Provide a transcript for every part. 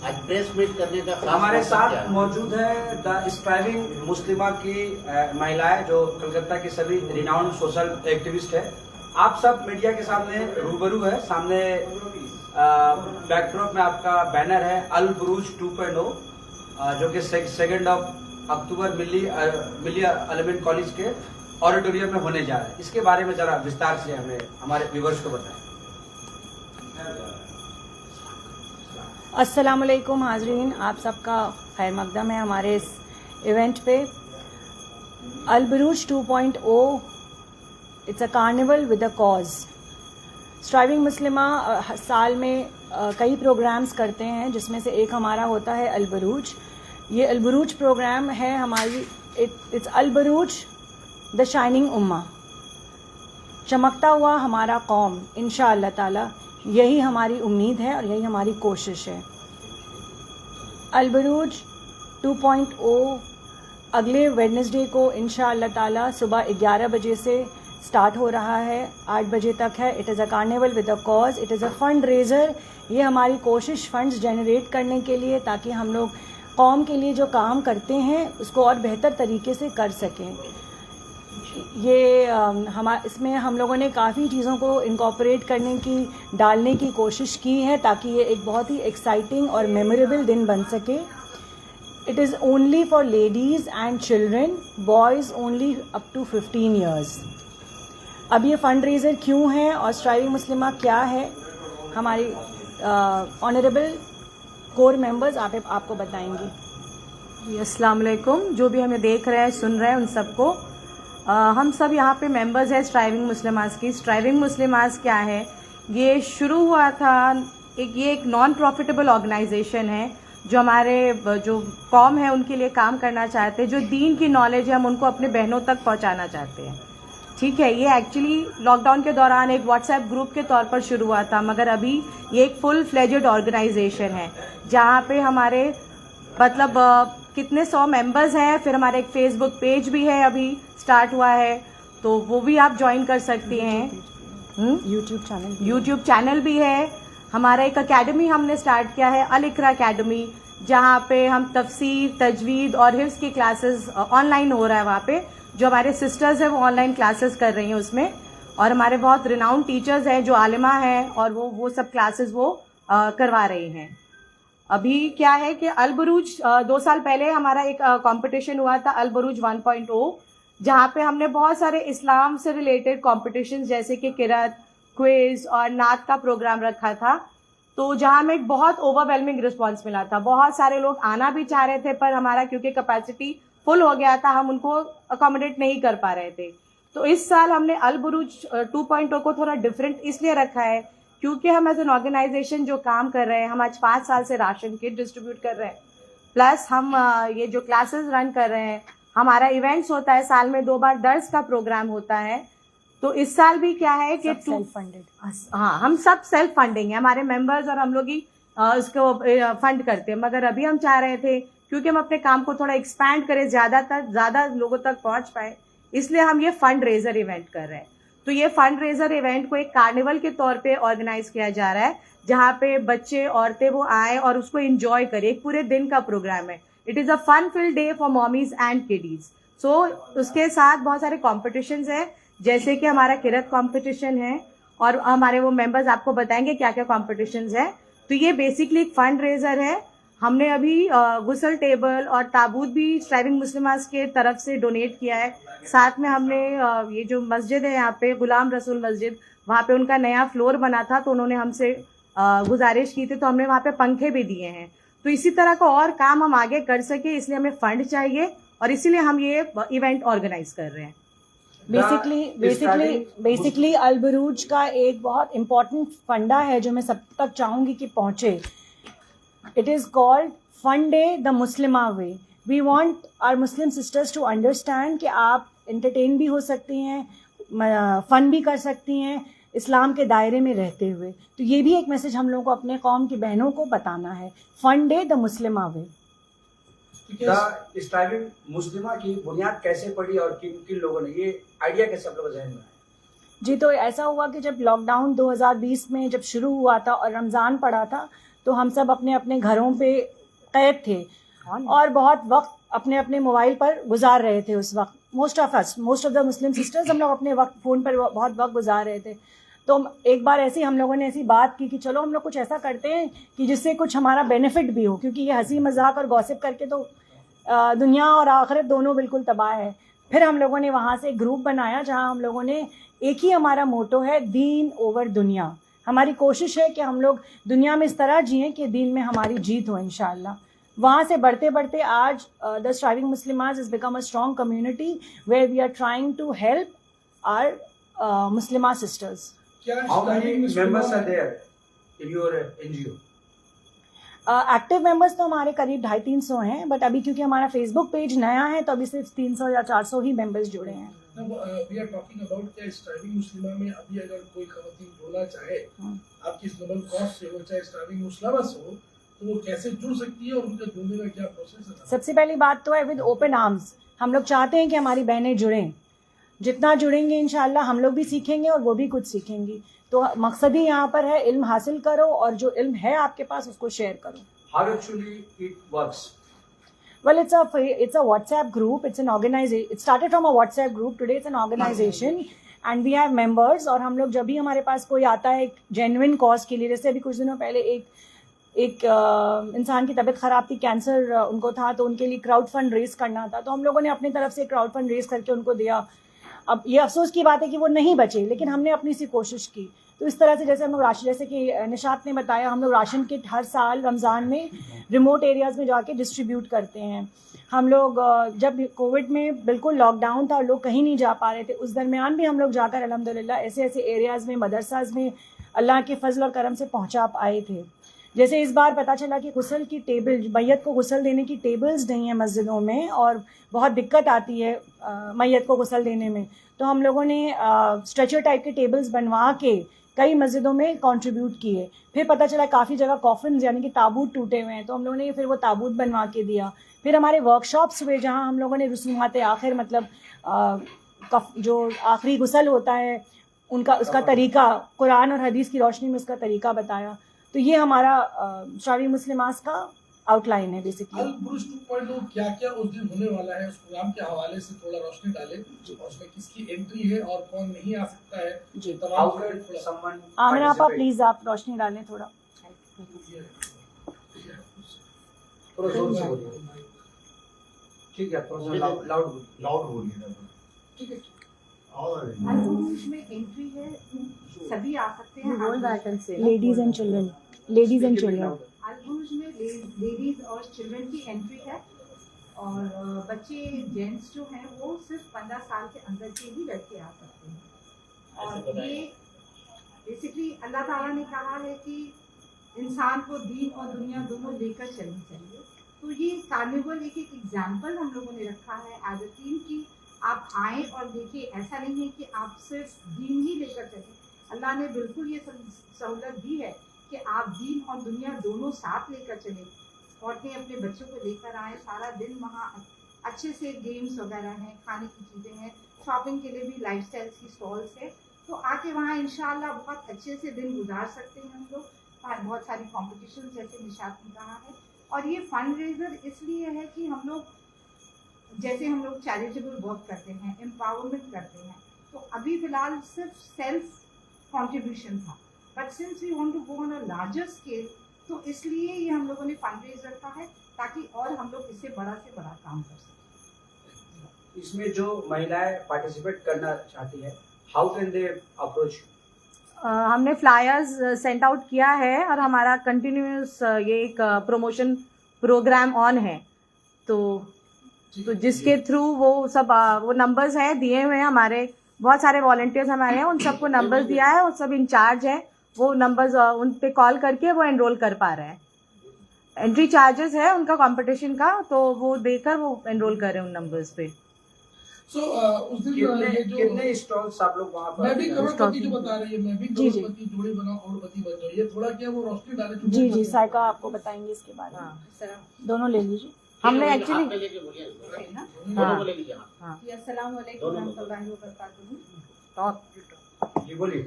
आज press meet करने का खास हमारे मकसद क्या साथ है? मौजूद है द स्ट्राइविंग मुस्लिमा की महिलाएं जो कलकत्ता की सभी रिनाउंड सोशल एक्टिविस्ट है। आप सब मीडिया के सामने रूबरू है। सामने बैकड्रॉप में आपका बैनर है अल बुरूज 2.0 जो कि 2 अक्टूबर मिलिया एलिमेंट कॉलेज के ऑडिटोरियम में होने जा रहा है। इसके बारे में जरा विस्तार से हमें हमारे व्यूअर्स को बताएं। अस्सलाम वालेकुम हाजरीन, आप सबका खैर मकदम है हमारे इस इवेंट पे। Al Burooj 2.0 it's a carnival with a cause. Striving Muslima साल में कई प्रोग्राम्स करते हैं, जिसमें से एक हमारा होता है अल बुरूज। ये अल बुरूज प्रोग्राम है हमारी, इट्स अल बुरूज द शाइनिंग उम्मा, चमकता हुआ हमारा कौम। इंशाअल्लाह ताला यही हमारी उम्मीद है और यही हमारी कोशिश है। अल बुरूज 2.0 अगले वेडनेसडे को इंशाअल्लाह ताला सुबह 11 बजे से स्टार्ट हो रहा है, 8 बजे तक है। It is a carnival with a cause, it is a fund razor. ये हमारी कोशिश फंड्स जनरेट करने के लिए, ताकि हम लोग कौम के लिए जो काम करते हैं उसको और बेहतर तरीके से कर सकें। ये इसमें हम लोगों ने काफ़ी चीज़ों को इनकॉर्पोरेट डालने की कोशिश की है, ताकि ये एक बहुत ही एक्साइटिंग और मेमोरेबल दिन बन सके। It is only for ladies and children, boys only up to 15 years. अब ये फंड रेजर क्यों है और स्ट्राइविंग मुस्लिमा क्या है, हमारी ऑनरेबल कोर मेंबर्स आपको बताएंगी। अस्सलाम वालेकुम। जो भी हमें देख रहे हैं सुन रहे हैं उन सबको, हम सब यहाँ पे मेंबर्स हैं स्ट्राइविंग मुस्लिमास की। स्ट्राइविंग मुस्लिमास क्या है, ये शुरू हुआ था ये एक नॉन प्रॉफिटेबल ऑर्गेनाइजेशन है जो हमारे जो कौम है उनके लिए काम करना चाहते हैं। जो दीन की नॉलेज है हम उनको अपने बहनों तक पहुँचाना चाहते हैं। ठीक है, ये एक्चुअली लॉकडाउन के दौरान एक व्हाट्सएप ग्रुप के तौर पर शुरू हुआ था, मगर अभी ये एक फुल फ्लेजेड ऑर्गेनाइजेशन है जहाँ पे हमारे मतलब कितने 100 मेंबर्स हैं। फिर हमारे एक फेसबुक पेज भी है, अभी स्टार्ट हुआ है, तो वो भी आप ज्वाइन कर सकती हैं। यूट्यूब चैनल भी है। हमारा एक अकेडमी हमने स्टार्ट किया है, अल इकरा अकेडमी, जहाँ पे हम तफसीर, तजवीद और हिफ्ज़ की क्लासेस ऑनलाइन हो रहा है। वहाँ पे जो हमारे सिस्टर्स हैं वो ऑनलाइन क्लासेस कर रही हैं उसमें, और हमारे बहुत रिनाउंड टीचर्स हैं जो आलिमा हैं और वो सब क्लासेस वो करवा रही हैं। अभी क्या है कि अल बुरूज 2 साल पहले हमारा एक कंपटीशन हुआ था, अल बुरूज 1.0, जहाँ पे हमने बहुत सारे इस्लाम से रिलेटेड कॉम्पिटिशन जैसे कि किरात, क्विज और नात का प्रोग्राम रखा था। तो जहाँ हमें एक बहुत ओवरवेलमिंग रिस्पांस मिला था। बहुत सारे लोग आना भी चाह रहे थे, पर हमारा क्योंकि कैपेसिटी फुल हो गया था, हम उनको अकोमोडेट नहीं कर पा रहे थे। तो इस साल हमने अल बुरूज 2.0 को थोड़ा डिफरेंट इसलिए रखा है क्योंकि हम एज एन ऑर्गेनाइजेशन जो काम कर रहे हैं, हम आज 5 साल से राशन किट डिस्ट्रीब्यूट कर रहे हैं, प्लस हम ये जो क्लासेस रन कर रहे हैं, हमारा इवेंट्स होता है, साल में 2 बार दर्स का प्रोग्राम होता है। तो इस साल भी क्या है कि सेल्फ फंडेड, हाँ, हम सब सेल्फ फंडिंग है, हमारे मेंबर्स और हम लोग ही उसको फंड करते हैं। मगर अभी हम चाह रहे थे क्योंकि हम अपने काम को थोड़ा एक्सपैंड करें, ज्यादा लोगों तक पहुंच पाए, इसलिए हम ये फंड रेजर इवेंट कर रहे हैं। तो ये फंड रेजर इवेंट को एक कार्निवल के तौर पे ऑर्गेनाइज किया जा रहा है, जहाँ पे बच्चे औरतें वो आए और उसको एंजॉय करें। एक पूरे दिन का प्रोग्राम है। It is a fun filled day for mommies and kiddies. So उसके साथ बहुत सारे कॉम्पिटिशन्स हैं, जैसे कि हमारा किरत कॉम्पिटिशन है, और हमारे वो मेंबर्स आपको बताएंगे क्या क्या कॉम्पिटिशन्स है। तो ये बेसिकली एक फंड रेजर है। हमने अभी गुसल टेबल और ताबूत भी स्ट्राइविंग मुस्लिमास के तरफ से डोनेट किया है। साथ में हमने ये जो मस्जिद है यहाँ पे गुलाम रसूल मस्जिद, वहाँ पे उनका नया फ्लोर बना था, तो उन्होंने हमसे गुजारिश की थी, तो हमने वहाँ पे पंखे भी दिए हैं। तो इसी तरह का और काम हम आगे कर सके, इसलिए हमें फंड चाहिए और इसीलिए हम ये इवेंट ऑर्गेनाइज कर रहे हैं। बेसिकली अल बुरूज का एक बहुत इम्पोर्टेंट फंडा है जो मैं सब तक चाहूंगी कि पहुंचे। It is called Fun Day the Muslima way. We want our Muslim sisters to understand कि आप entertain भी हो सकती हैं, फन भी कर सकती हैं इस्लाम के दायरे में रहते हुए। तो ये भी एक मैसेज हम लोगों को अपने कौम की बहनों को बताना है। Fun day the Muslima way. The striving Muslima की बुनियाद कैसे पड़ी और किन किन लोगों ने ये आइडिया कैसे आप लोगों के जहन में आया? जी, तो ऐसा हुआ कि जब लॉकडाउन 2020 में जब शुरू हुआ था और रमज़ान पड़ा था, तो हम सब अपने अपने घरों पे कैद थे और बहुत वक्त अपने अपने मोबाइल पर गुजार रहे थे उस वक्त। Most of the Muslim sisters हम लोग अपने वक्त फ़ोन पर बहुत वक्त गुजार रहे थे। तो एक बार ऐसी हम लोगों ने ऐसी बात की कि चलो हम लोग कुछ ऐसा करते हैं कि जिससे कुछ हमारा बेनिफिट भी हो, क्योंकि ये हंसी मजाक और गॉसिप करके तो दुनिया और आखिरत दोनों बिल्कुल तबाह है। फिर हम लोगों ने वहाँ से एक ग्रुप बनाया जहाँ हम लोगों ने एक ही हमारा मोटो है, दीन ओवर दुनिया। हमारी कोशिश है कि हम लोग दुनिया में इस तरह जिएं कि दीन में हमारी जीत हो इंशाअल्लाह। वहाँ से बढ़ते बढ़ते आज the striving Muslimas is become a strong community where we are trying to help our Muslima sisters. How many members are there in your NGO? Active members तो हमारे करीब 250-300 हैं, बट अभी क्योंकि हमारा फेसबुक पेज नया है तो अभी सिर्फ 300 या 400 ही मेंबर्स जुड़े हैं। वी आर टॉकिंग अबाउट क्या स्ट्राइविंग मुस्लिमा में अभी अगर कोई खवातीन जुड़ना चाहे आपकी इस नोबल कॉज से हो, चाहे स्ट्राइविंग मुस्लिमा से हो, तो वो कैसे जुड़ सकती है और उनका जुड़ने का क्या प्रोसेस है? सबसे पहली बात तो है विद ओपन आर्म्स। हम लोग चाहते हैं कि हमारी बहनें जुड़ें, जितना जुड़ेंगे इंशाल्लाह हम लोग भी सीखेंगे और वो भी कुछ सीखेंगी। तो मकसद ही यहाँ पर है इल्म हासिल करो और जो इल्म है आपके पास उसको शेयर करो। How actually it works? Well, it's a WhatsApp group. It's an organization. It started from a WhatsApp group. Today it's an organization, and we have members. और हम लोग जब भी हमारे पास कोई आता है एक जेन्युइन कॉज के लिए, जैसे अभी कुछ दिनों पहले एक इंसान की तबीयत खराब थी, कैंसर उनको था, तो उनके लिए क्राउड फंड रेज करना था, तो हम लोगों ने अपनी तरफ से क्राउड फंड रेज करके उनको दिया। अब ये अफसोस की बात है कि वो नहीं बचे, लेकिन हमने अपनी सी कोशिश की। तो इस तरह से जैसे हम लोग राशन, जैसे कि निशात ने बताया, हम लोग राशन किट हर साल रमज़ान में रिमोट एरियाज़ में जाके डिस्ट्रीब्यूट करते हैं। हम लोग जब कोविड में बिल्कुल लॉकडाउन था और लोग कहीं नहीं जा पा रहे थे, उस दरमियान भी हम लोग जाकर अल्हम्दुलिल्लाह ऐसे ऐसे एरियाज़ में, मदरसाज में अल्लाह के फजल और करम से पहुँचा आए थे। जैसे इस बार पता चला कि गुस्ल की टेबल, मैयत को गुस्ल देने की टेबल्स नहीं है मस्जिदों में और बहुत दिक्कत आती है मैयत को गुस्ल देने में, तो हम लोगों ने स्ट्रेचर टाइप के टेबल्स बनवा के कई मस्जिदों में कंट्रीब्यूट किए। फिर पता चला काफ़ी जगह कॉफिन्स यानी कि ताबूत टूटे हुए हैं, तो हम लोगों ने फिर वो ताबूत बनवा के दिया। फिर हमारे वर्कशॉप्स हुए जहाँ हम लोगों ने रसूमात आखिर, मतलब जो आखिरी गुस्ल होता है उसका तरीका, कुरान और हदीस की रोशनी में उसका तरीका बताया। तो ये हमारा स्ट्राइविंग मुस्लिमास का आउटलाइन है बेसिकली। अल बुरुज 2.0 क्या क्या उस दिन होने वाला है, उस प्रोग्राम के हवाले से थोड़ा रोशनी डालें, और उसमें किसकी एंट्री है और कौन नहीं आ सकता है जी। आमिना आपा प्लीज आप रोशनी डालें थोड़ा। ठीक है, लाउड बोलिए। ठीक है, में एंट्री है, सभी आ सकते हैं। Ladies and children, ladies and children. Al-Burooj में लेडीज और चिल्ड्रन की एंट्री है, और बच्चे जेंट्स जो हैं वो सिर्फ 15 साल के अंदर के ही लड़के आ सकते हैं। और ये बेसिकली अल्लाह ताला ने कहा है कि इंसान को दीन और दुनिया दोनों लेकर चलनी चाहिए। तो ये कार्निवल एक एग्जाम्पल हम लोगों ने रखा है एज अ टीम की आप आएँ और देखिए। ऐसा नहीं है कि आप सिर्फ दीन ही लेकर चलें, अल्लाह ने बिल्कुल ये सहूलत दी है कि आप दीन और दुनिया दोनों साथ लेकर चलें। औरतें अपने बच्चों को लेकर आएँ, सारा दिन वहाँ अच्छे से गेम्स वगैरह हैं, खाने की चीज़ें हैं, शॉपिंग के लिए भी लाइफस्टाइल की स्टॉल्स है। तो आके वहाँ इंशाल्लाह बहुत अच्छे से दिन गुजार सकते हैं हम लोग। बहुत सारी कॉम्पिटिशन जैसे निशात ने कहा है, और ये फंड रेजर इसलिए है कि हम लोग जैसे हम लोग चैरिटेबल वर्क करते हैं, एम्पावरमेंट करते हैं, तो अभी फ़िलहाल सिर्फ सेल्फ कॉन्ट्रीब्यूशन था, but since we want to go on a larger scale, तो इसलिए ये हम लोगों ने फंड रेज रखा है ताकि और हम लोग इससे बड़ा से बड़ा काम कर सकें। इसमें जो महिलाएं पार्टिसिपेट करना चाहती है, हाउ कैन दे अप्रोच? हमने फ्लायर्स सेंड आउट किया है और हमारा कंटिन्यूस ये एक प्रमोशन प्रोग्राम ऑन है, तो जिसके थ्रू वो सब वो नंबर्स हैं दिए हुए हैं। हमारे बहुत सारे वॉलंटियर्स हमारे हैं, उन सबको नंबर्स दिया है, और सब इंचार्ज है, वो नंबर्स उन पे कॉल करके वो एनरोल कर पा रहे हैं। एंट्री चार्जेस है उनका कंपटीशन का, तो वो देकर वो एनरोल कर रहे हैं उन नंबर्स पे। उस दिन ये जो कितने स्टॉल्स आप लोग वहाँ पर? मैं भी करोड़पति जो बता रही है, मैं भी करोड़पति जोड़े बनाओ करोड़पति बन जाओ, ये थोड़ा क्या वो रोशनी डाले। जी साइका आपको बताएंगे इसके बारे में। दोनों ले लीजिए। हमने एक्चुअली अस्सलाम वालेकुम रहमतुल्लाहि व बरकातहू। जी बोलिए।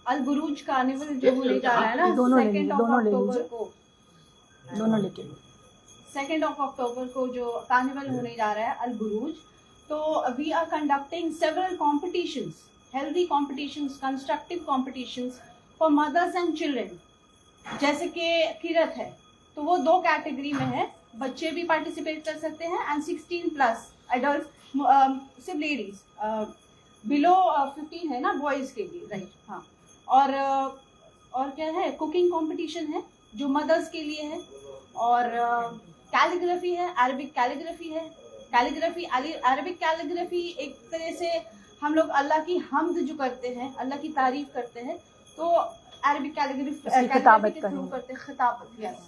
अल बुरूज कार्निवल जो होने जा रहा है ना दोनों ले 2 लीजिए, दोनों ले अक्टूबर लीजिए। को, दोनों लेके 2 अक्टूबर को जो कार्निवल होने जा रहा है अल बुरूज, तो we are conducting several competitions, healthy competitions, constructive competitions for mothers and children. जैसे कि किरत है तो वो 2 कैटेगरी में है, बच्चे भी पार्टिसिपेट कर सकते हैं एंड 16+ एडल्ट, सिर्फ लेडीज बिलो 15 है ना बॉयज के लिए, राइट। हाँ, और क्या है, कुकिंग कंपटीशन है जो मदर्स के लिए है, और कैलीग्राफी है, अरबिक कैलीग्राफी है। कैलीग्राफी, अरबिक कैलीग्राफी एक तरह से हम लोग अल्लाह की हमद जो करते हैं, अल्लाह की तारीफ करते हैं, तो अरबिक कैलीग्राफी खिताबत के थ्रू करते हैं, खिताबत। यस।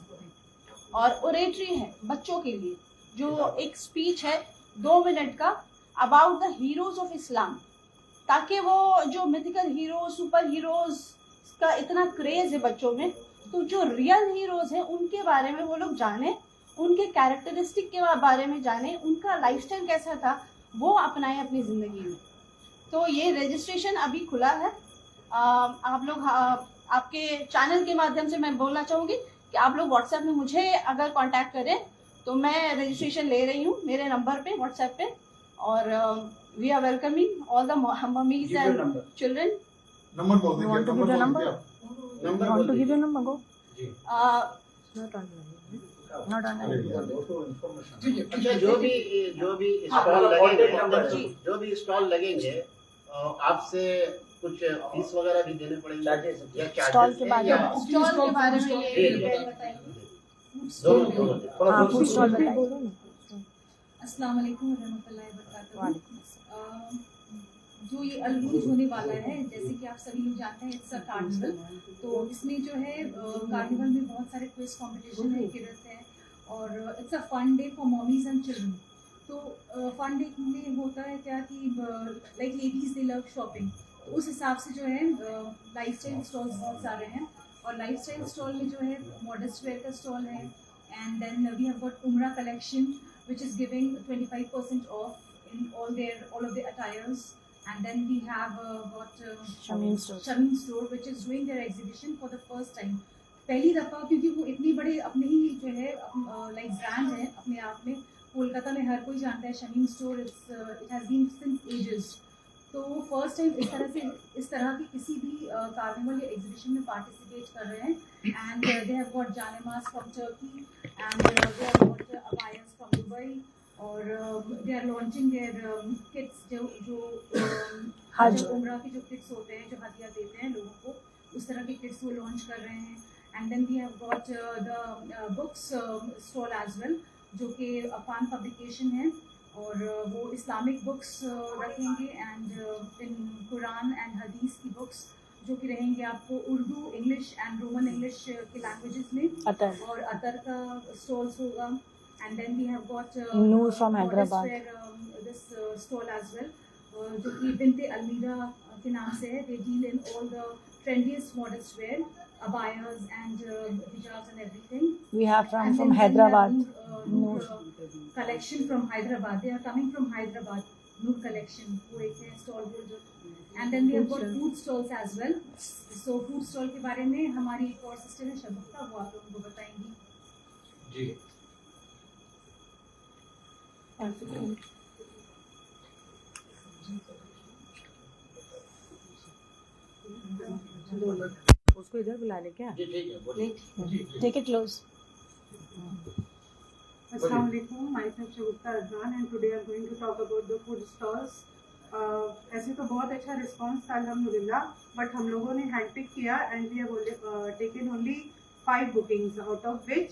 और ओरेटरी है बच्चों के लिए, जो एक स्पीच है 2 मिनट का about the heroes of Islam, ताकि वो जो मिथिकल हीरोज, सुपर हीरोज का इतना क्रेज है बच्चों में, तो जो रियल हीरोज हैं उनके बारे में वो लोग जाने, उनके कैरेक्टरिस्टिक के बारे में जाने, उनका लाइफस्टाइल कैसा था वो अपनाएं अपनी जिंदगी में। तो ये रजिस्ट्रेशन अभी खुला है। आप लोग आपके चैनल के माध्यम से मैं बोलना चाहूँगी कि आप लोग व्हाट्सएप में मुझे अगर कांटेक्ट करें तो मैं रजिस्ट्रेशन ले रही हूँ मेरे नंबर पे, व्हाट्सएप पे, और we are welcoming all the mummies and children. Number बोल दीजिए। Want to give your number? Want to give your number? Go. Not online. ठीक है। अच्छा, जो भी हाँ, स्टॉल contact लगेंगे, number है। जो भी स्टॉल लगेंगे, आपसे कुछ फीस वगैरह भी देने पड़ेंगे या स्टॉल के बारे में स्टॉल के बारे में ये ठीक है। डिटेल बताएंगे। दोनों हाँ, फूड स्टॉल बताइए। अस्सलाम वालेकुम रहमतुल्लाहि व बरकातहू। जो ये अलबुरूज होने वाला है, जैसे कि आप सभी लोग जानते हैं, इट्स अ कार्निवल। तो इसमें जो है कार्निवल में बहुत सारे क्विज कंपटीशन है, किरत है, और it's a fun day for mommies and children. तो फन डे में होता है क्या कि like ladies they love shopping, उस हिसाब से जो है लाइफस्टाइल स्टॉल्स बहुत सारे हैं, और लाइफस्टाइल स्टॉल में जो है मॉडेस्ट वेयर का स्टॉल है, and then we have got Umrah collection which is giving 25% off in all of their attires, and then we have got Shamim Store. Shamim Store which is doing their exhibition for the first time, पहली दफ़ा, क्योंकि वो इतनी बड़े अपने ही जो है like brand है अपने आप में, कोलकाता में हर कोई जानता है Shamim store, it has been since ages. तो वो फर्स्ट टाइम इस तरह की किसी भी कार्निवल या एग्जीबिशन में पार्टिसिपेट कर रहे हैं, एंड दे हैव गॉट जानेमास from Turkey, and they have got अबायास फ्रॉम दुबई, और they are launching their kits, जो हज उम्रा के जो किट्स होते हैं, जो हदिया देते हैं लोगों को, उस तरह के किट्स वो लॉन्च कर रहे हैं। And then we have got the books stall as well, जो कि अफान पब्लिकेशन है, और वो इस्लामिक बुक्स रखेंगे, and in Quran and Hadith की बुक्स जो कि रहेंगे आपको Urdu, English and Roman English के लैंग्वेजेस में, अतर और अतर का स्टॉल्स होगा। And then we have got Noor from Hyderabad, this stall as well, जो कि बिनते अलमीरा के नाम से है। They deal in all the trendiest modest wear, अबायास एंड हिजाब्स and everything. we have And from then Hyderabad. Noor collection from Hyderabad. They are coming from Hyderabad. Noor collection. वो एक है stall holder. And then we have got food stalls as well. So food stall के बारे में हमारी एक और sister है शगुफ्ता, वो आप लोगों को बताएंगी। जी। उसको इधर बुला ले क्या? जी ठीक है, बोलिए। Take it close. Assalamu alaikum, myself Shagufta Azman, and today I'm going to talk about the food stalls. ऐसे तो बहुत अच्छा रिस्पांस था अल्हम्दुलिल्लाह, बट हम लोगों ने हैंड पिक किया and we have taken only 5 bookings, out of which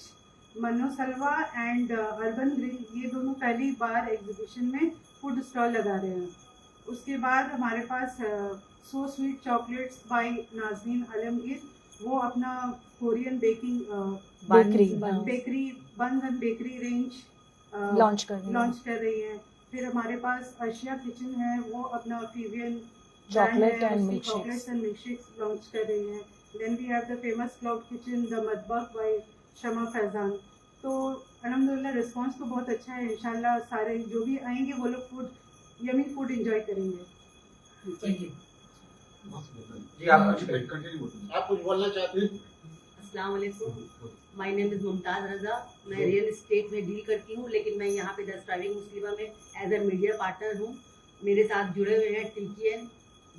Manno Salwa and Urban Grill, ये दोनों पहली बार एग्जीबिशन में फूड स्टॉल लगा रहे हैं। उसके बाद हमारे पास so sweet chocolates by Nazneen Alamgir, वो अपना Korean bakery buns and bakery range launch कर रही हैं। फिर हमारे पास आशिया किचन है, वो अपना फीवियन chocolate and milk shakes launch कर रही हैं। Then we have the famous cloud kitchen the Matbakh by Shama Faizan. तो अल्हम्दुलिल्लाह रिस्पांस तो बहुत अच्छा है, इंशाल्लाह सारे जो भी आएंगे वो लोग यमी फूड एंजॉय करेंगे। Thank you. जी आप आप कुछ बोलना चाहते हैं? अस्सलाम वालेकुम, my name is Mumtaz Raza. मैं रियल एस्टेट में डील करती हूँ, लेकिन मैं यहाँ पे द स्ट्राइविंग मुस्लिमा में एज अ मीडिया पार्टनर हूँ। मेरे साथ जुड़े हुए हैं TKN,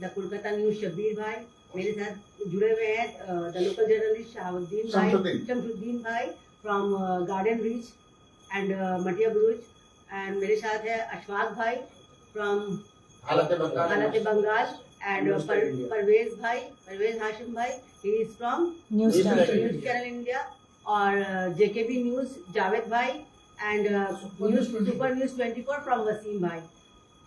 the Kolkata news Shabbir भाई, मेरे साथ जुड़े हुए हैं द लोकल जर्नलिस्ट शमसुद्दीन भाई फ्रॉम गार्डन रीच एंड मटिया बुरुज, एंड मेरे साथ है अशफाक भाई फ्रॉम हालत बंगाल एंड परवेज हाशिम भाई, he is from news channel India, और JKB न्यूज जावेद भाई and super news 24 from Wasim भाई।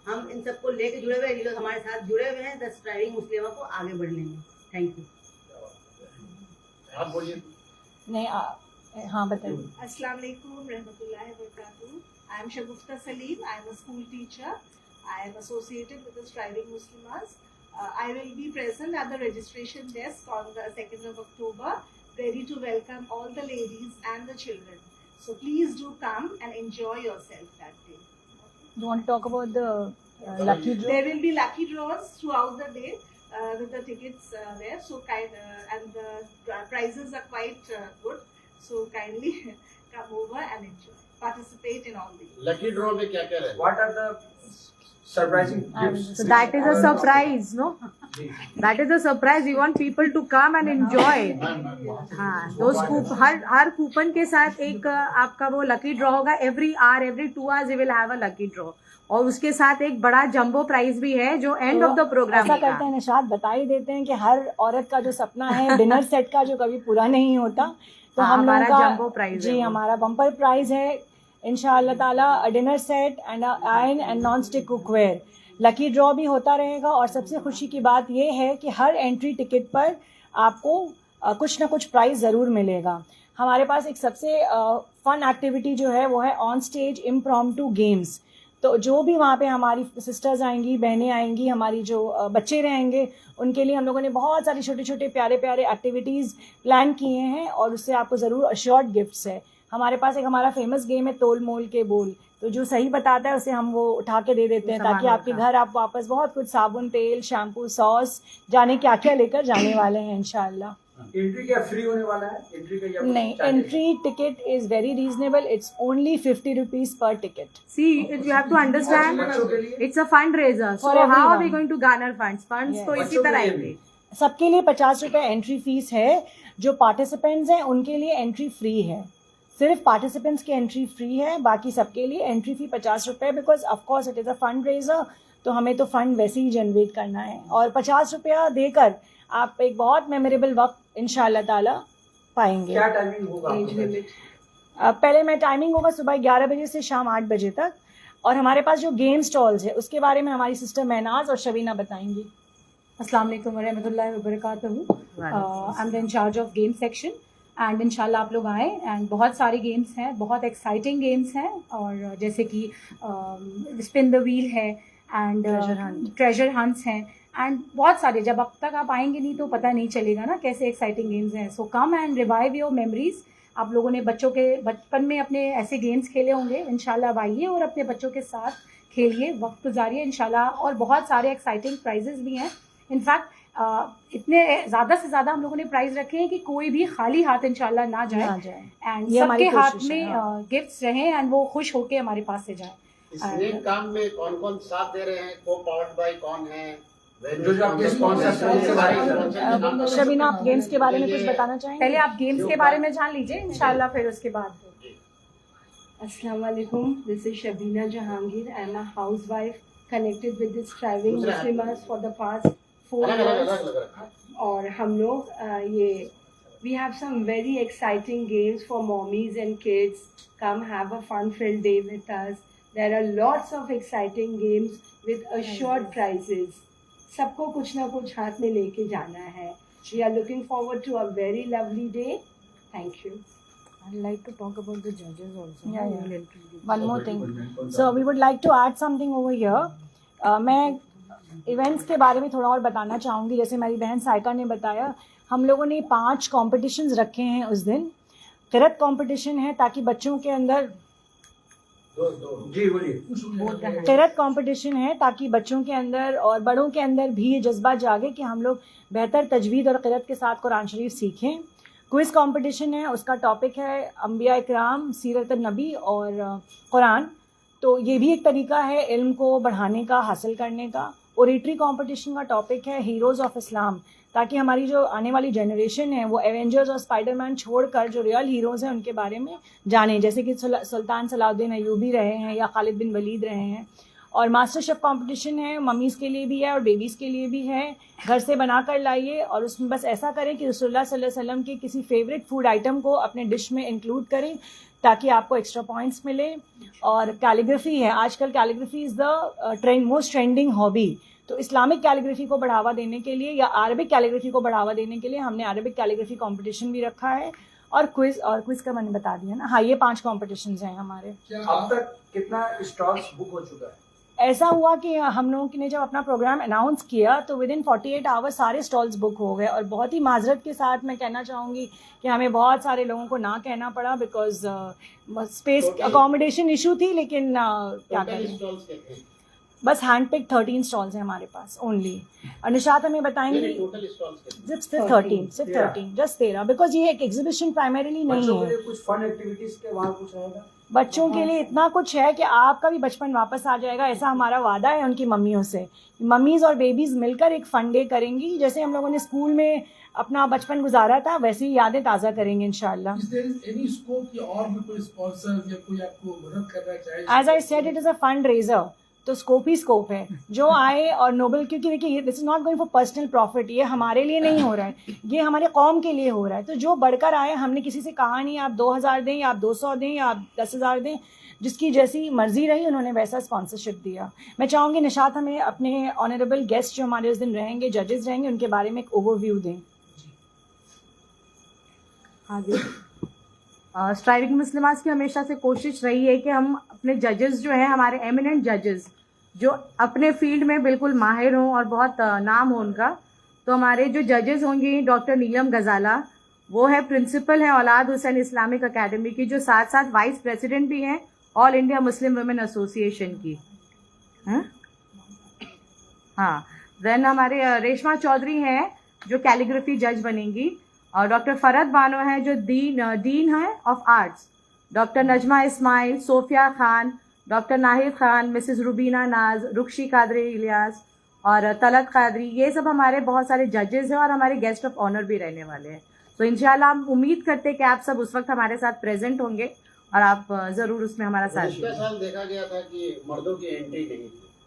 हम इन सबको लेके जुड़े हुए हैं, ये लोग हमारे साथ जुड़े हुए हैं द स्ट्राइविंग मुस्लिमा को आगे बढ़ने में। Thank you. आप बोलिए। नहीं हाँ बताइए। Assalamu alaikum rahmatullahi wa barakatuh. I am Shagufta Salim. I am a school teacher. I am associated with the Striving Muslimas. I will be present at the registration desk on the 2nd of October, ready to welcome all the ladies and the children. So please do come and enjoy yourself that day. You want to talk about the lucky draw? There will be lucky draws throughout the day with the tickets there. So and the prizes are quite good. So kindly come over and enjoy. Participate in all these. Lucky draw में क्या क्या रहेगा? What are the surprising gifts? So that is a surprise, no? That is a surprise. We want people to come and enjoy. हाँ, those her coupon के साथ एक आपका वो लकी ड्रॉ होगा. Every hour, every 2 hours, we will have a lucky draw. और उसके साथ एक बड़ा जंबो प्राइज भी है जो एंड ऑफ द प्रोग्राम ऐसा करते हैं निशाद, बता ही देते हैं कि हर औरत का जो सपना है डिनर सेट का, जो कभी पूरा नहीं होता, तो हम लोगों का जंबो प्राइज जी हमारा बम्पर प्राइज है इंशाअल्लाह ताला, dinner set and iron and non stick cookware. Lucky draw भी होता रहेगा, और सबसे खुशी की बात ये है कि हर एंट्री टिकट पर आपको कुछ ना कुछ प्राइज ज़रूर मिलेगा। हमारे पास एक सबसे फन एक्टिविटी जो है वो है ऑन स्टेज इम्प्रॉम्प्टू गेम्स। तो जो भी वहाँ पे हमारी सिस्टर्स आएंगी, बहनें आएंगी, हमारी जो बच्चे रहेंगे, उनके लिए हम लोगों ने बहुत सारी छोटे छोटे प्यारे प्यारे एक्टिविटीज़ प्लान किए हैं, और उससे आपको ज़रूर अश्योर्ड गिफ्ट्स है। हमारे पास एक हमारा फेमस गेम है तोल मोल के बोल, तो जो सही बताता है उसे हम वो उठा के दे देते हैं, ताकि आपके घर आप वापस बहुत कुछ साबुन, तेल, शैम्पू, सॉस, जाने क्या क्या लेकर जाने वाले हैं इंशाल्लाह। एंट्री क्या फ्री होने वाला है? एंट्री का नहीं, entry ticket is very reasonable, it's only 50 rupees पर ticket. See, you have to understand, it's a fundraiser. So how are we going to garner funds? Funds तो इसी तरह आएंगे। सबके लिए 50 रुपए एंट्री फीस है। जो पार्टिसिपेंट्स हैं उनके लिए एंट्री फ्री है, सिर्फ पार्टिसिपेंट्स की एंट्री फ्री है, बाकी सबके लिए एंट्री फी 50 रुपए, because of course it is a fund raiser, तो हमें तो फंड वैसे ही जनरेट करना है। और 50 रुपया देकर आप एक बहुत मेमोरेबल वक्त इंशाल्लाह ताला पाएंगे। क्या टाइमिंग होगा? एज लिमिट पहले मैं टाइमिंग होगा सुबह 11 बजे से शाम 8 बजे तक, और हमारे पास जो गेम स्टॉल्स है उसके बारे में हमारी सिस्टर महनाज और शबीना बताएंगी। अस्सलाम वालेकुम रहमतुल्लाहि व बरकातहू। I am the incharge of game section, and इंशाल्लाह आप लोग आएँ। एंड बहुत सारे गेम्स हैं, बहुत एक्साइटिंग गेम्स हैं, और जैसे कि स्पिन द व्हील है एंड ट्रेजर हंट्स हैं, एंड बहुत सारे। जब अब तक आप आएंगे नहीं तो पता नहीं चलेगा ना कैसे एक्साइटिंग गेम्स हैं। So come and revive your memories. आप लोगों ने बच्चों के बचपन में अपने ऐसे गेम्स खेले होंगे, इंशाल्लाह अब आइए और अपने बच्चों के साथ खेलिए, वक्त गुजारिए इंशाल्लाह। और बहुत सारे एक्साइटिंग प्राइजेस भी हैं। इनफैक्ट इतने ज़्यादा से ज़्यादा हम लोगों ने प्राइज रखे हैं कि कोई भी खाली हाथ इंशाल्लाह ना जाए, एंड सबके हाथ में गिफ्ट्स रहें एंड वो खुश होके हमारे पास से जाए। इस काम में कौन कौन साथ दे रहे हैं? को पावर्ड बाय कौन है? जो आपके स्पॉन्सर्स हैं, शबीना आप गेम्स के बारे में कुछ बताना चाहेंगे? पहले आप गेम्स के बारे में जान लीजिए इंशाल्लाह, फिर उसके बाद। अस्सलाम वालेकुम, this is Shabina Jahangir. I am a housewife connected with the striving Muslimas for the past 4 years। और हम लोग ये we have some very exciting games for mommies and kids. Come have a fun filled day with us. There are lots of exciting games with assured prizes। सबको कुछ ना कुछ हाथ में लेके जाना है। We are looking forward to a very lovely day. Thank you. I'd like to talk about the judges also. Yeah. One more thing. So we would like to add something over here. मैं events के बारे में थोड़ा और बताना चाहूँगी। जैसे मेरी बहन साइका ने बताया, हम लोगों ने 5 कॉम्पिटिशन्स रखे हैं उस दिन। क़िरात कॉम्पिटिशन है ताकि बच्चों के अंदर जी बोलिए। क़िरात कंपटीशन है ताकि बच्चों के अंदर और बड़ों के अंदर भी ये जज्बा जागे कि हम लोग बेहतर तजवीद और क़िरात के साथ कुरान शरीफ सीखें। क्विज़ कंपटीशन है, उसका टॉपिक है अंबिया इकराम, सीरत नबी और कुरान। तो ये भी एक तरीका है इल्म को बढ़ाने का, हासिल करने का। ओरेटरी कंपटीशन का टॉपिक है हीरोज़ ऑफ इस्लाम, ताकि हमारी जो आने वाली जनरेशन है वो एवेंजर्स और स्पाइडरमैन छोड़कर जो रियल हीरोज़ हैं उनके बारे में जानें, जैसे कि सुल्तान सलाउद्दीन अय्यूबी रहे हैं या खालिद बिन वलीद रहे हैं। और मास्टर शेफ़ कंपटीशन है, मम्मीज़ के लिए भी है और बेबीज़ के लिए भी है। घर से बना कर लाइए और उसमें बस ऐसा करें कि रसूलुल्लाह सल्लल्लाहु अलैहि वसल्लम के किसी फेवरेट फूड आइटम को अपने डिश में इंक्लूड करें ताकि आपको एक्स्ट्रा पॉइंट्स मिले। और कैलीग्राफी है, आजकल calligraphy is the most trending hobby. तो इस्लामिक कैलीग्राफी को बढ़ावा देने के लिए या अरबिक कैलीग्राफी को बढ़ावा देने के लिए हमने अरबिक कैलीग्राफी कंपटीशन भी रखा है। और क्विज़ का मैंने बता दिया ना। हाँ, ये 5 कॉम्पिटिशन्स हैं हमारे। अब तक कितना स्टॉल्स बुक हो चुका है? ऐसा हुआ कि हम लोगों ने जब अपना प्रोग्राम अनाउंस किया तो विद इन 48 आवर्स सारे स्टॉल्स बुक हो गए। और बहुत ही माजरत के साथ मैं कहना चाहूँगी कि हमें बहुत सारे लोगों को ना कहना पड़ा बिकॉज स्पेस अकोमोडेशन इशू थी। लेकिन क्या करें, बस हैंड पिक 13 स्टॉल्स हैं हमारे पास ओनली। और निशात हमें बताएंगे सिर्फ 13 जस्ट 13 बिकॉज ये एक एग्जीबिशन प्राइमरीली नहीं है। कुछ फन एक्टिविटीज के वहाँ कुछ रहेगा बच्चों के लिए, इतना कुछ है कि आपका भी बचपन वापस आ जाएगा, ऐसा हमारा वादा है उनकी मम्मियों से। मम्मीज़ और बेबीज़ मिलकर एक फन डे करेंगी, जैसे हम लोगों ने स्कूल में अपना बचपन गुजारा था वैसे ही यादें ताज़ा करेंगे इंशाल्लाह। As I said it is a fund raiser, तो स्कोप ही स्कोप है। जो आए और नोबल, क्योंकि देखिए this is not going for personal profit, ये हमारे लिए नहीं हो रहा है, ये हमारे कौम के लिए हो रहा है। तो जो बढ़कर आए, हमने किसी से कहा नहीं आप 2000 दें या आप 200 दें या आप 10,000 दें, जिसकी जैसी मर्जी रही उन्होंने वैसा स्पॉन्सरशिप दिया। मैं चाहूँगी निशात हमें अपने ऑनरेबल गेस्ट जो हमारे उस दिन रहेंगे, जजेस रहेंगे, उनके बारे में एक ओवरव्यू दें। हाँ जी, स्ट्राइविंग मुस्लिमास की हमेशा से कोशिश रही है कि हम अपने जजेस जो हैं, हमारे एमिनेंट जजेस जो अपने फील्ड में बिल्कुल माहिर हों और बहुत नाम हो उनका। तो हमारे जो जजेस होंगे डॉक्टर नीलम गजाला, वो है प्रिंसिपल है औलाद हुसैन इस्लामिक अकेडमी की, जो साथ साथ वाइस प्रेसिडेंट भी हैं all India Muslim women association की। हाँ, देन हमारे रेशमा चौधरी हैं जो कैलीग्राफी जज बनेंगी। और डॉक्टर फरहत बानो है जो डीन है of arts. Doctor Najma Ismail, Sofia Khan, doctor Nahid Khan, Mrs Rubina Naaz, Rukshi Qadri Ilyas और तलत कादरी, ये सब हमारे बहुत सारे जजेस हैं और हमारे गेस्ट ऑफ ऑनर भी रहने वाले हैं। तो इंशाल्लाह हम उम्मीद करते हैं कि आप सब उस वक्त हमारे साथ प्रेजेंट होंगे और आप ज़रूर उसमें हमारा साथ देंगे। पिछले साल देखा गया था कि मर्दों की एंट्री नहीं थी,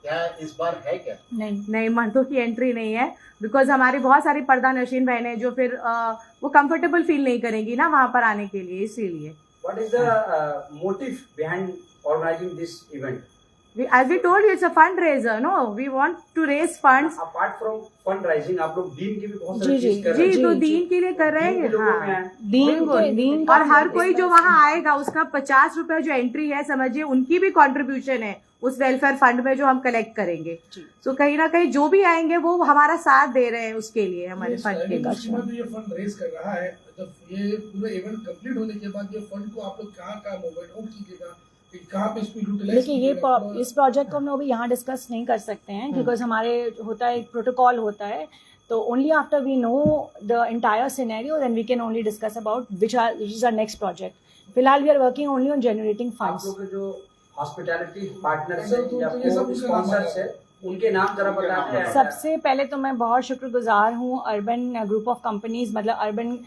क्या इस बार है क्या? नहीं, मर्दों की एंट्री नहीं है बिकॉज हमारी बहुत सारी पर्दा नशीन बहनें जो फिर वो कंफर्टेबल फील नहीं करेंगी ना वहाँ पर आने के लिए, इसीलिए। What is the motive behind organizing this event? As we told you, it's a fundraiser. No, we want to raise funds. Apart from fundraising, आप लोग दीन की भी बहुत सारी चीज कर रहे हैं। जी, तो दीन के लिए कर रहे हैं। हाँ, दीन और हर कोई जो वहाँ आएगा उसका 50 रुपए जो एंट्री है, समझिए उनकी भी कंट्रीब्यूशन है उस वेलफेयर फंड में जो हम कलेक्ट करेंगे। तो कहीं ना कहीं जो भी आएंगे वो हमारा साथ दे रहे हैं उसके लिए, हमारे फंड के लिए। ये फंड रेज कर रहा है, जब ये पूरा इवेंट कंप्लीट होने के बाद ये फंड को आप लोग कहाँ मोबाइल आउट कीजिएगा, कहाँ पे इसको यूटिलाइज कीजिएगा? देखिए, इस प्रोजेक्ट को हम लोग यहाँ डिस्कस नहीं कर सकते हैं बिकॉज हमारे होता है, एक प्रोटोकॉल होता है। तो only after we know the entire scenario then we can only discuss about which is our next project. फिलहाल we are working only on generating funds. जो हॉस्पिटैलिटी पार्टनर्स है या स्पॉन्सर्स है, उनके नाम जरा बताते हैं। सबसे पहले तो मैं बहुत शुक्रगुजार हूँ अर्बन ग्रुप ऑफ कंपनीज, मतलब Urban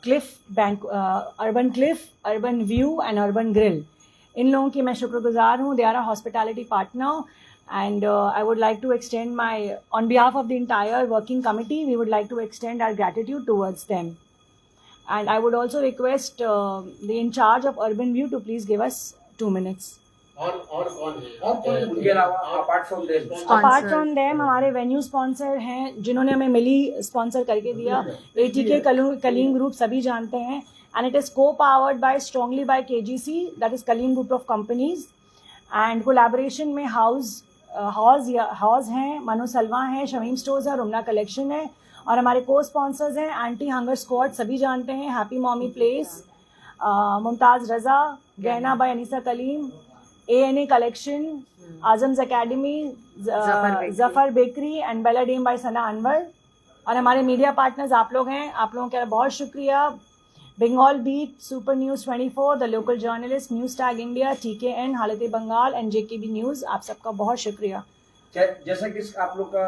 Cliff Bank, Urban Cliff, Urban View and Urban Grill, इन लोगों की मैं शुक्रगुजार हूँ। They are a hospitality partner and I would like to extend my, on behalf of the entire working committee, we would like to extend our gratitude towards them. And I would also request the in charge of Urban View to please give us 2 minutes. और कौन है? उनके अलावा apart from them हमारे venue sponsor हैं जिन्होंने हमें मिली sponsor करके दिया, ATK कलीम ग्रुप सभी जानते हैं, and it is co-powered by strongly by KGC, that is Kaleem Group of Companies, and collaboration में हॉज हैं, मनु सलवा हैं, शमीम स्टोर्स है, रुमना कलेक्शन है, और हमारे को स्पॉन्सर्स हैं एंटी हंगर स्क्वाड सभी जानते हैं, happy mommy place, Mumtaz Raza, Gehna by Anisa Kaleem, ANA Collection, Azam's Academy, Zafar Bakery and Bella Dame by Sana Anwar. और हमारे मीडिया पार्टनर्स आप लोग हैं, आप लोगों का बहुत शुक्रिया। Bengal beat, super news 24, the local journalist, news tag India, TKN, Halat Bengal and JKB news, आप सबका बहुत शुक्रिया। जैसा कि आप लोग का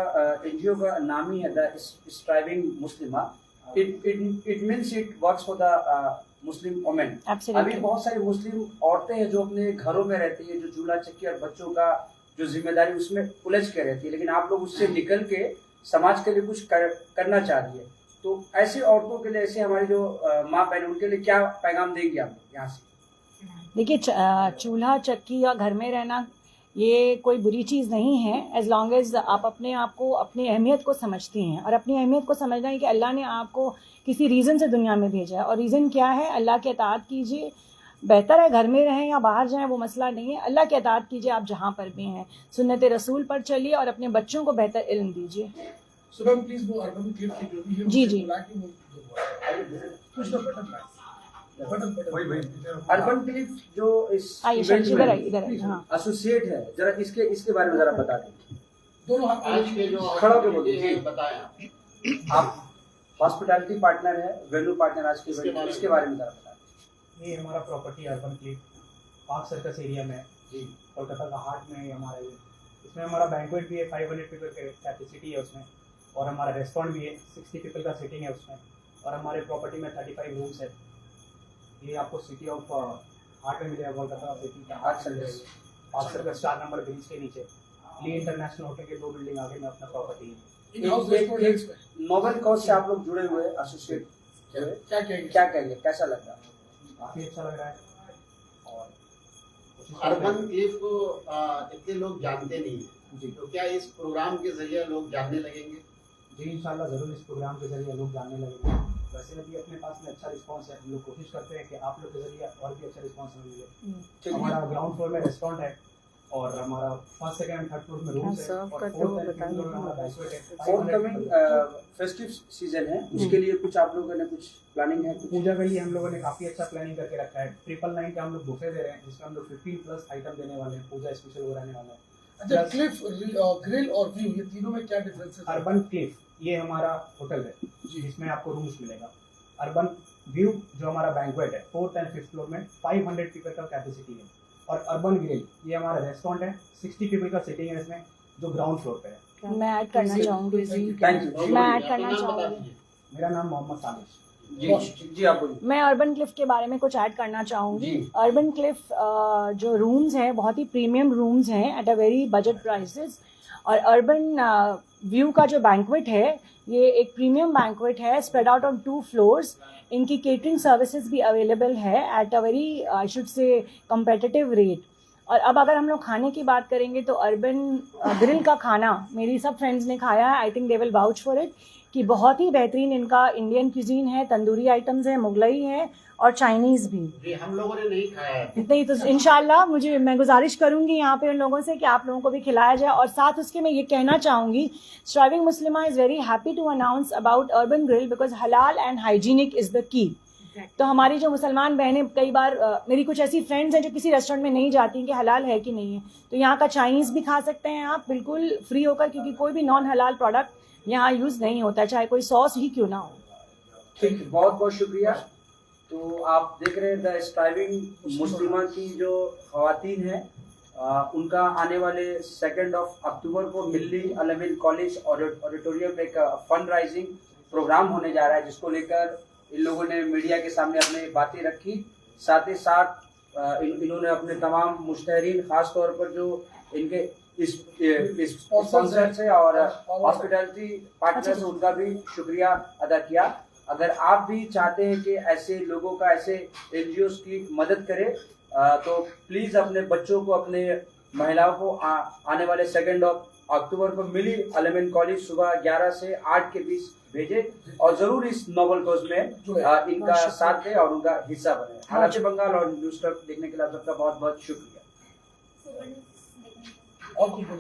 NGO का नाम ही है the striving Muslima, it means it works for the Muslim women. अभी बहुत सारी मुस्लिम औरतें हैं जो अपने घरों में रहती है, जो चूल्हा चक्की और बच्चों का जो जिम्मेदारी उसमें उलझ के रहती है, लेकिन आप लोग उससे निकल के समाज के लिए कुछ करना चाह रही है। तो ऐसी औरतों के लिए, ऐसे हमारी जो माँ बहन, उनके लिए क्या पैगाम देंगे आप लोग यहाँ से? देखिए, चूल्हा चक्की या घर में रहना ये कोई बुरी चीज़ नहीं है, एज लॉन्ग एज आप अपने आप को, अपनी अहमियत को समझती हैं। और अपनी अहमियत को समझना है कि अल्लाह ने आपको किसी रीज़न से दुनिया में भेजा है, और रीज़न क्या है? अल्लाह की अताअत कीजिए। बेहतर है घर में रहें या बाहर जाएं, वो मसला नहीं है। अल्लाह की अताअत कीजिए आप जहाँ पर भी हैं, सुन्नत रसूल पर चलिए और अपने बच्चों को बेहतर इल्म दीजिए। सुबह प्लीज वो अर्बन क्लिप की जो भी है जी जी अर्बन क्लिप जो इस इधर एसोसिएट है, जरा इसके बारे में जरा बता दें। दोनों आज के जो खड़ा के बोलिए, बताएं आप हॉस्पिटैलिटी पार्टनर है, वेन्यू पार्टनर आज के इसके बारे में जरा बता दें। ये हमारा property urban clip park circus area में जी, कोलकाता का हार्ट में हमारा ये, इसमें हमारा बैंक्वेट भी है, 500 पीपल कैपेसिटी है उसमें, और हमारा रेस्टोरेंट भी है, 60 पीपल का सीटिंग है उसमें, और हमारे प्रॉपर्टी में 35 रूम्स है। ये आपको सिटी ऑफ हार्ट में मिलेगा, कोलकाता सिटी का हार्ट सर्कस 4 नंबर ब्रिज के नीचे, ली इंटरनेशनल होटल के 2 बिल्डिंग आगे में अपना प्रॉपर्टी है। नोबेल कॉज से आप लोग जुड़े हुए एसोसिएट, क्या कहेंगे, कैसा लग रहा है? काफ़ी अच्छा लग रहा है। और अर्बन क्लिप को इतने लोग जानते नहीं हैं जी, तो क्या इस प्रोग्राम के जरिए लोग जानने लगेंगे? जी इंशाल्लाह ज़रूर इस प्रोग्राम के जरिए लोग जानने लगेंगे। वैसे भी अपने पास में अच्छा रिस्पांस है, हम लोग कोशिश करते हैं कि आप लोग के जरिए और भी अच्छा रिस्पांस मिले। हमारा ग्राउंड फ्लोर में रेस्टोरेंट है, और हमारा first second and third floor में रूम्स है, और फोर्थ फ्लोर में हमारा बैंक्वेट है। फोर्टकमिंग फेस्टिव सीजन है, उसके लिए कुछ आप लोगों ने कुछ प्लानिंग है? पूजा के लिए हम लोगों ने काफ़ी अच्छा प्लानिंग करके रखा है। 999 का हम लोग बुफे दे रहे हैं, जिसमें हम लोग 15+ आइटम देने वाले हैं, पूजा स्पेशल हो रहने वाला है। अच्छा, क्लिफ, ग्रिल और व्यू, ये तीनों में क्या डिफरेंस है? अर्बन क्लिफ ये हमारा होटल है जिसमें आपको रूम्स मिलेगा। अर्बन व्यू जो हमारा बैंक्वेट है, 4th and 5th फ्लोर में 500 पीपल का कैपेसिटी है। और अर्बन ग्रिल ये हमारा रेस्टोरेंट है, 60 पीपल का सीटिंग है इसमें, जो ग्राउंड फ्लोर पे है। मैं ऐड करना चाहूँगी जी, मैं ऐड करना चाहूँगी। मेरा नाम मोहम्मद सानिश। जी आप बोलिए। मैं अर्बन क्लिफ के बारे में कुछ ऐड करना चाहूँगी। अर्बन क्लिफ जो रूम्स हैं बहुत ही प्रीमियम रूम्स हैं at a very budget prices. और अर्बन व्यू का जो बैंक्वेट है ये एक प्रीमियम बैंक्वेट है, स्प्रेड आउट ऑन 2 फ्लोर्स। इनकी केटरिंग सर्विसेज भी अवेलेबल है at a very I should say competitive rate. और अब अगर हम लोग खाने की बात करेंगे तो अर्बन ग्रिल का खाना मेरी सब फ्रेंड्स ने खाया है, I think they will vouch for it, कि बहुत ही बेहतरीन इनका इंडियन क्यूजीन है, तंदूरी आइटम्स है, मुगलई है और चाइनीज़ भी। जी हम लोगों ने नहीं खाया है। इतना ही तो इंशाल्लाह मैं गुजारिश करूंगी यहाँ पे उन लोगों से कि आप लोगों को भी खिलाया जाए। और साथ उसके मैं ये कहना चाहूँगी, striving Muslima is very happy to announce about Urban Grill because हलाल and hygienic is the key. तो हमारी जो मुसलमान बहनें, कई बार मेरी कुछ ऐसी फ्रेंड्स हैं जो किसी रेस्टोरेंट में नहीं जाती कि हलाल है कि नहीं है, तो यहाँ का चाइनीज़ भी खा सकते हैं आप बिल्कुल फ्री होकर, क्योंकि कोई भी नॉन हलाल प्रोडक्ट यहाँ यूज़ नहीं होता, चाहे कोई सॉस ही क्यों ना हो। ठीक, बहुत बहुत शुक्रिया। तो आप देख रहे हैं द स्ट्राइविंग मुस्लिमा की जो खवातीन है, उनका आने वाले 2 अक्टूबर को मिल्ली अलमीन कॉलेज ऑडिटोरियम में एक फंड राइजिंग प्रोग्राम होने जा रहा है, जिसको लेकर इन लोगों ने मीडिया के सामने अपनी बातें रखी। साथ ही साथ इन्होंने अपने तमाम मुश्तहरीन, खास तौर पर जो इनके स्पॉन्सर्स है और हॉस्पिटैलिटी पार्टनर्स है, उनका भी शुक्रिया अदा किया। अगर आप भी चाहते हैं कि ऐसे लोगों का, ऐसे NGOs की मदद करें, तो प्लीज़ अपने बच्चों को, अपने महिलाओं को आने वाले 2 अक्टूबर को मिली अलमीन कॉलेज सुबह 11 से 8 के बीच भेजें, और जरूर इस नोबल कॉज में इनका साथ दें और उनका हिस्सा बने। हालांकि बंगाल और न्यूज़ देखने के लिए आप सबका बहुत बहुत शुक्रिया।